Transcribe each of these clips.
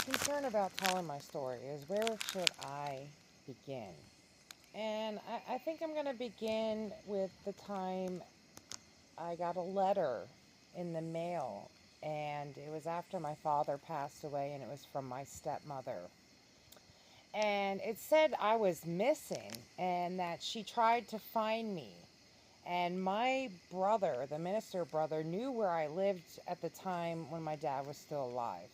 concern about telling my story is where should I begin? And I think I'm going to begin with the time I got a letter in the mail, and it was after my father passed away, and it was from my stepmother. And it said I was missing and that she tried to find me. And my brother, the minister brother, knew where I lived at the time when my dad was still alive.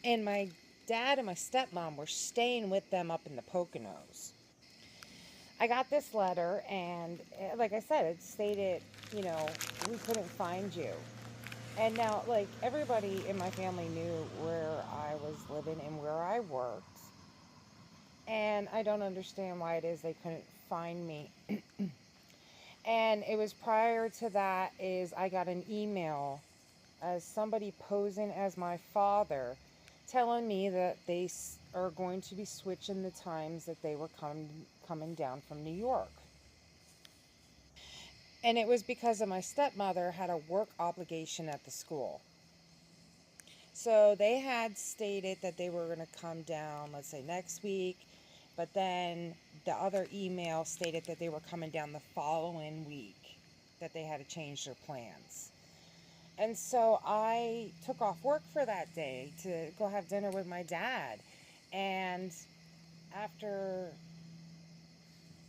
And my dad and my stepmom were staying with them up in the Poconos. I got this letter, and like I said, it stated, we couldn't find you. And now, like, everybody in my family knew where I was living and where I worked. And I don't understand why it is they couldn't find me. And it was prior to that is I got an email as somebody posing as my father telling me that they are going to be switching the times that they were coming down from New York. And it was because of my stepmother had a work obligation at the school. So they had stated that they were going to come down, let's say next week, but then the other email stated that they were coming down the following week, that they had to change their plans. And so I took off work for that day to go have dinner with my dad. And after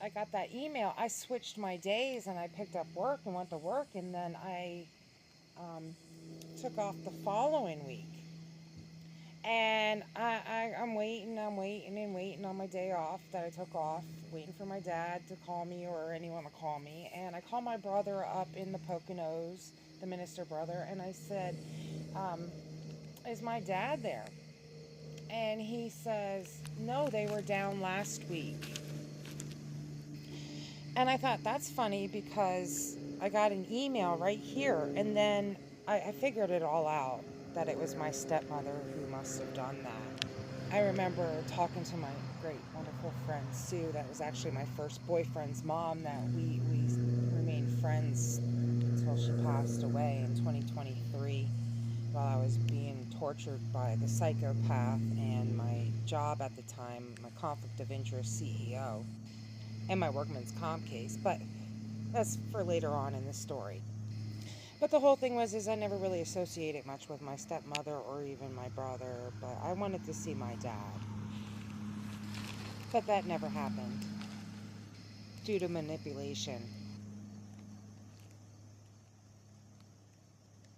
I got that email, I switched my days and I picked up work and went to work. And then I took off the following week. And I'm waiting and waiting on my day off that I took off, waiting for my dad to call me or anyone to call me. And I called my brother up in the Poconos, the minister brother, and I said, is my dad there? And he says, no, they were down last week. And I thought, that's funny because I got an email right here. And then I figured it all out, that it was my stepmother who must have done that. I remember talking to my great, wonderful friend Sue, that was actually my first boyfriend's mom, that we remained friends until she passed away in 2023 while I was being tortured by the psychopath and my job at the time, my conflict of interest CEO, and my workman's comp case. But that's for later on in the story. But the whole thing was is I never really associated much with my stepmother or even my brother, but I wanted to see my dad. But that never happened due to manipulation.